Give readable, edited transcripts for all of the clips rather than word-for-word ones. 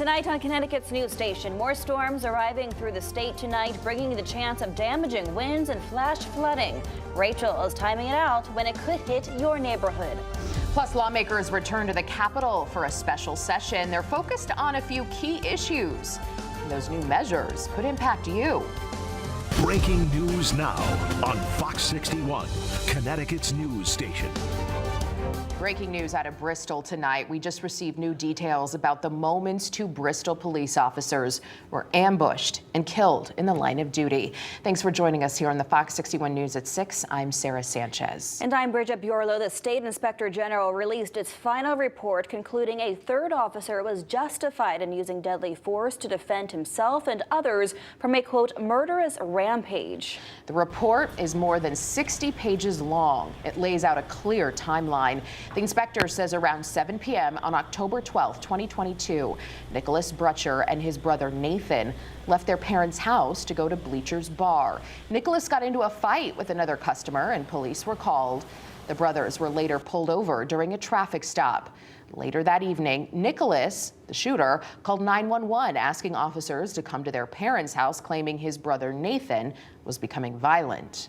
Tonight on Connecticut's news station, more storms arriving through the state tonight, bringing the chance of damaging winds and flash flooding. Rachel is timing it out when it could hit your neighborhood. Plus, lawmakers return to the Capitol for a special session. They're focused on a few key issues. And those new measures could impact you. Breaking news now on Fox 61, Connecticut's news station. Breaking news out of Bristol tonight. We just received new details about the moments two Bristol police officers were ambushed and killed in the line of duty. Thanks for joining us here on the Fox 61 News at 6. I'm Sarah Sanchez. And I'm Bridget Bjorlo. The State Inspector General released its final report concluding a third officer was justified in using deadly force to defend himself and others from a, quote, murderous rampage. The report is more than 60 pages long. It lays out a clear timeline. The inspector says around 7 p.m. on October 12, 2022, Nicholas Brutcher and his brother Nathan left their parents' house to go to Bleacher's Bar. Nicholas got into a fight with another customer and police were called. The brothers were later pulled over during a traffic stop. Later that evening, Nicholas, the shooter, called 911 asking officers to come to their parents' house, claiming his brother Nathan was becoming violent.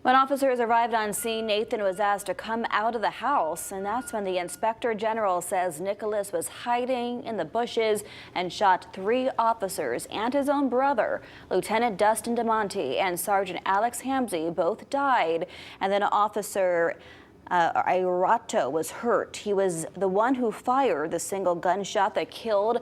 When officers arrived on scene, Nathan was asked to come out of the house, and that's when the Inspector General says Nicholas was hiding in the bushes and shot 3 officers and his own brother. Lieutenant Dustin DeMonte and Sergeant Alex Hamzy both died, and then Officer Irato was hurt. He was the one who fired the single gunshot that killed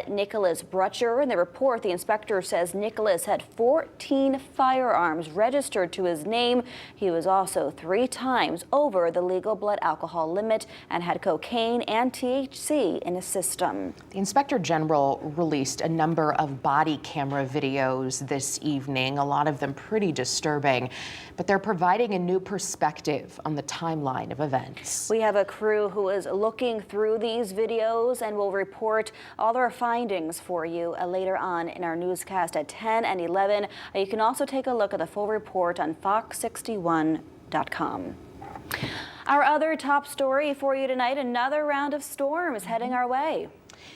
Nicholas Brutcher. In the report, the inspector says Nicholas had 14 firearms registered to his name. He was also 3 times over the legal blood alcohol limit and had cocaine and THC in his system. The Inspector General released a number of body camera videos this evening, a lot of them pretty disturbing, but they're providing a new perspective on the timeline of events. We have a crew who is looking through these videos and will report all our findings for you later on in our newscast at 10 and 11. You can also take a look at the full report on fox61.com. Our other top story for you tonight, another round of storms heading our way.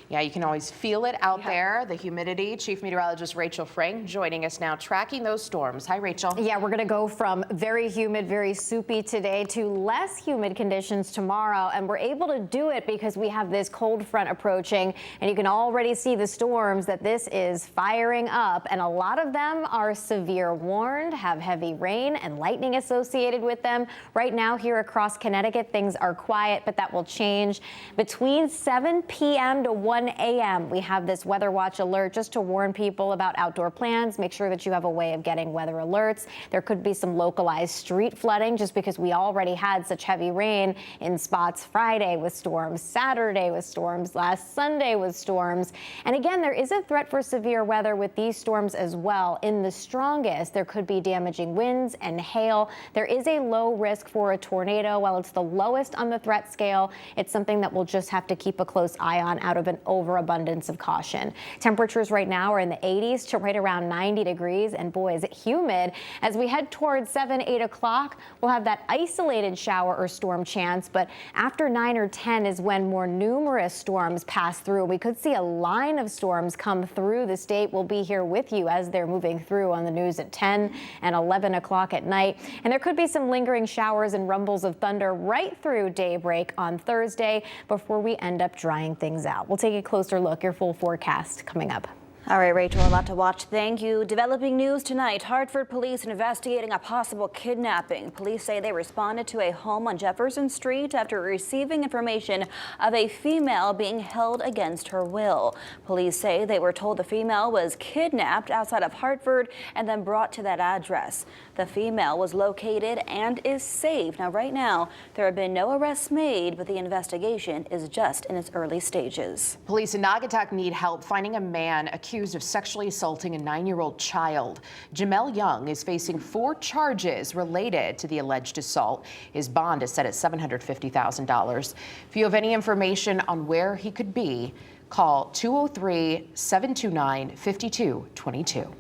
Yeah, you can always feel it out there, the humidity. Chief Meteorologist Rachel Frank joining us now, tracking those storms. Hi, Rachel. Yeah, we're going to go from very humid, very soupy today to less humid conditions tomorrow. And we're able to do it because we have this cold front approaching. And you can already see the storms that this is firing up. And a lot of them are severe warned, have heavy rain and lightning associated with them. Right now here across Connecticut, things are quiet, but that will change between 7 p.m. to 1 a.m. We have this weather watch alert just to warn people about outdoor plans. Make sure that you have a way of getting weather alerts. There could be some localized street flooding just because we already had such heavy rain in spots Friday with storms, Saturday with storms, last Sunday with storms. And again, there is a threat for severe weather with these storms as well. In the strongest, there could be damaging winds and hail. There is a low risk for a tornado. While it's the lowest on the threat scale, it's something that we'll just have to keep a close eye on out of an overabundance of caution. Temperatures right now are in the 80s to right around 90 degrees, and boy, is it humid. As we head towards 7, 8 o'clock, we'll have that isolated shower or storm chance, but after 9 or 10 is when more numerous storms pass through. We could see a line of storms come through the state. We'll be here with you as they're moving through on the news at 10 and 11 o'clock at night. And there could be some lingering showers and rumbles of thunder right through daybreak on Thursday before we end up drying things out. We'll take a closer look. Your full forecast coming up. All right, Rachel, a lot to watch. Thank you. Developing news tonight. Hartford police investigating a possible kidnapping. Police say they responded to a home on Jefferson Street after receiving information of a female being held against her will. Police say they were told the female was kidnapped outside of Hartford and then brought to that address. The female was located and is safe. Now, right now, there have been no arrests made, but the investigation is just in its early stages. Police in Naugatuck need help finding a man accused of sexually assaulting a 9-year-old child. Jamel Young is facing 4 charges related to the alleged assault. His bond is set at $750,000. If you have any information on where he could be, call 203-729-5222.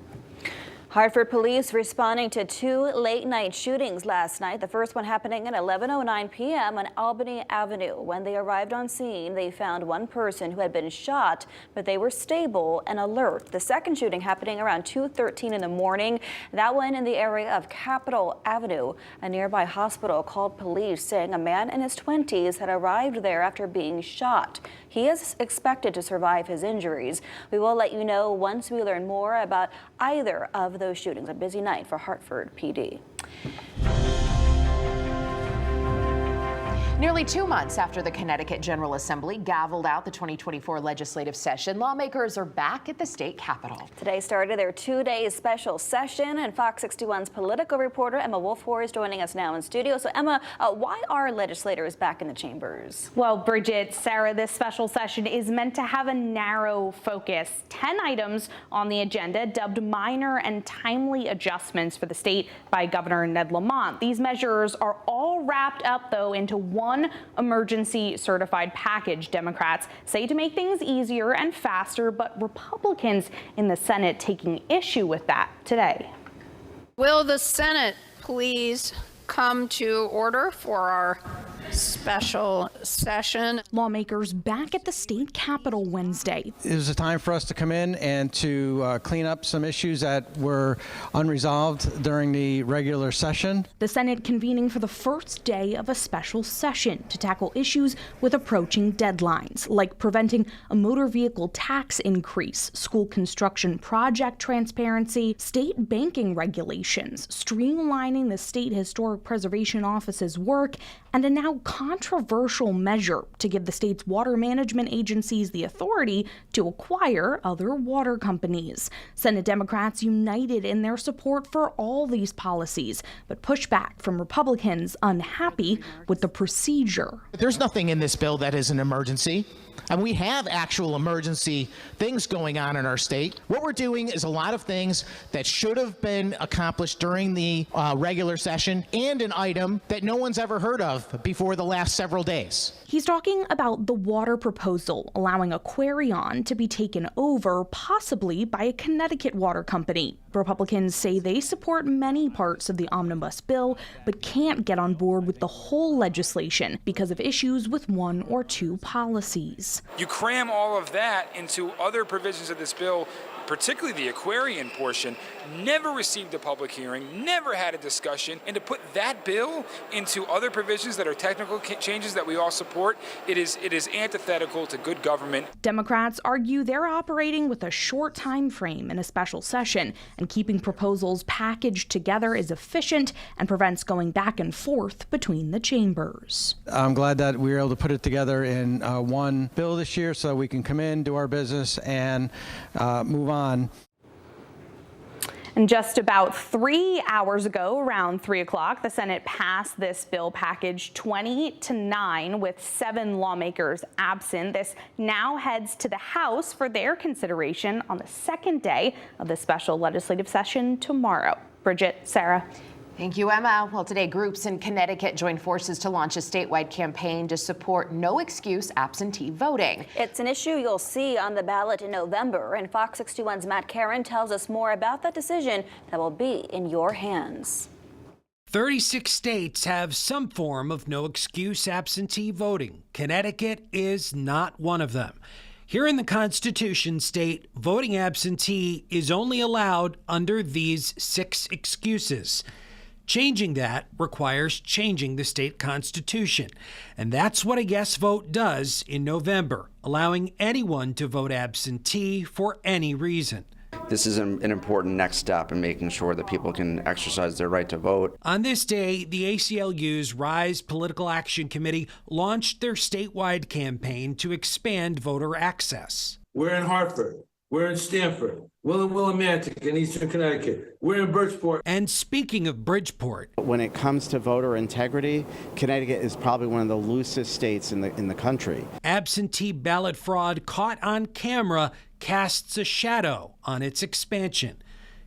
Hartford police responding to 2 late-night shootings last night. The first one happening at 11:09 p.m. on Albany Avenue. When they arrived on scene, they found one person who had been shot, but they were stable and alert. The second shooting happening around 2:13 in the morning. That one in the area of Capitol Avenue. A nearby hospital called police saying a man in his 20s had arrived there after being shot. He is expected to survive his injuries. We will let you know once we learn more about either of those shootings. A busy night for Hartford PD. Nearly 2 months after the Connecticut General Assembly gavelled out the 2024 legislative session, lawmakers are back at the state capitol. Today started their 2-day special session, and Fox 61's political reporter Emma Wolfhor is joining us now in studio. So Emma, why are legislators back in the chambers? Well, Bridget, Sarah, this special session is meant to have a narrow focus. 10 items on the agenda dubbed minor and timely adjustments for the state by Governor Ned Lamont. These measures are all wrapped up, though, into one emergency certified package. Democrats say to make things easier and faster, but Republicans in the Senate taking issue with that today. Will the Senate please come to order for our special session? Lawmakers back at the state capitol Wednesday. It was a time for us to come in and to clean up some issues that were unresolved during the regular session. The Senate convening for the first day of a special session to tackle issues with approaching deadlines, like preventing a motor vehicle tax increase, school construction project transparency, state banking regulations, streamlining the State Historic Preservation Office's work, and a now controversial measure to give the state's water management agencies the authority to acquire other water companies. Senate Democrats united in their support for all these policies, but pushback from Republicans unhappy with the procedure. There's nothing in this bill that is an emergency. And we have actual emergency things going on in our state. What we're doing is a lot of things that should have been accomplished during the regular session, and an item that no one's ever heard of before the last several days. He's talking about the water proposal, allowing Aquarion to be taken over, possibly by a Connecticut water company. Republicans say they support many parts of the omnibus bill, but can't get on board with the whole legislation because of issues with one or two policies. You cram all of that into other provisions of this bill, particularly the Aquarion portion, never received a public hearing, never had a discussion, and to put that bill into other provisions that are technical changes that we all support, it is antithetical to good government. Democrats argue they're operating with a short time frame in a special session, and keeping proposals packaged together is efficient and prevents going back and forth between the chambers. I'm glad that we were able to put it together in one bill this year so we can come in, do our business, and move on. And just about 3 hours ago, around 3 o'clock, the Senate passed this bill package 20-9 with 7 lawmakers absent. This now heads to the House for their consideration on the second day of the special legislative session tomorrow. Bridget, Sarah. Thank you, Emma. Well, today, groups in Connecticut joined forces to launch a statewide campaign to support no-excuse absentee voting. It's an issue you'll see on the ballot in November, and Fox 61's Matt Caron tells us more about that decision that will be in your hands. 36 states have some form of no-excuse absentee voting. Connecticut is not one of them. Here in the Constitution state, voting absentee is only allowed under these 6 excuses. Changing that requires changing the state constitution. And that's what a yes vote does in November, allowing anyone to vote absentee for any reason. This is an important next step in making sure that people can exercise their right to vote. On this day, the ACLU's Rise Political Action Committee launched their statewide campaign to expand voter access. We're in Hartford. We're in Stamford. We're in Willimantic in Eastern Connecticut. We're in Bridgeport. And speaking of Bridgeport, when it comes to voter integrity, Connecticut is probably one of the loosest states in the country. Absentee ballot fraud caught on camera casts a shadow on its expansion.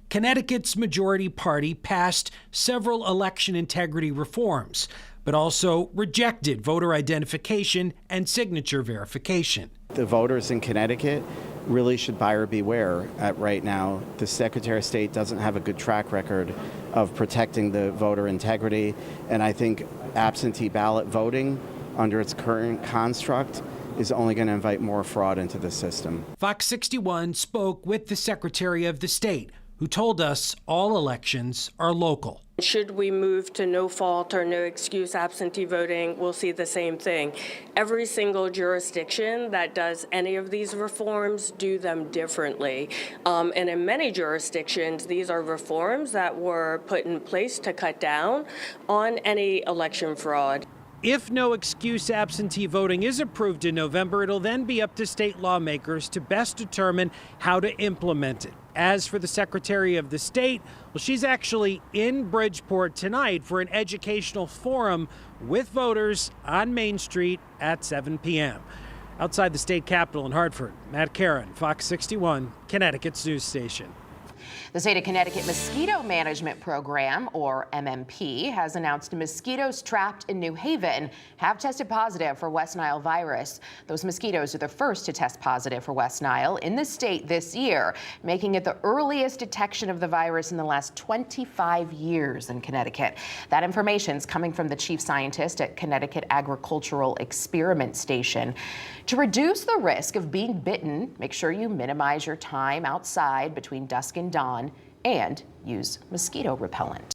Connecticut's majority party passed several election integrity reforms, but also rejected voter identification and signature verification. The voters in Connecticut really should buyer beware right now. The Secretary of State doesn't have a good track record of protecting the voter integrity, and I think absentee ballot voting under its current construct is only going to invite more fraud into the system. Fox 61 spoke with the Secretary of the State, who told us all elections are local. Should we move to no fault or no excuse absentee voting, we'll see the same thing. Every single jurisdiction that does any of these reforms do them differently. And in many jurisdictions, these are reforms that were put in place to cut down on any election fraud. If no excuse absentee voting is approved in November, it'll then be up to state lawmakers to best determine how to implement it. As for the Secretary of the State, well, she's actually in Bridgeport tonight for an educational forum with voters on Main Street at 7 p.m. Outside the state capitol in Hartford, Matt Caron, Fox 61, Connecticut's news station. The State of Connecticut Mosquito Management Program, or MMP, has announced mosquitoes trapped in New Haven have tested positive for West Nile virus. Those mosquitoes are the first to test positive for West Nile in the state this year, making it the earliest detection of the virus in the last 25 years in Connecticut. That information is coming from the chief scientist at Connecticut Agricultural Experiment Station. To reduce the risk of being bitten, make sure you minimize your time outside between dusk and dawn and use mosquito repellent.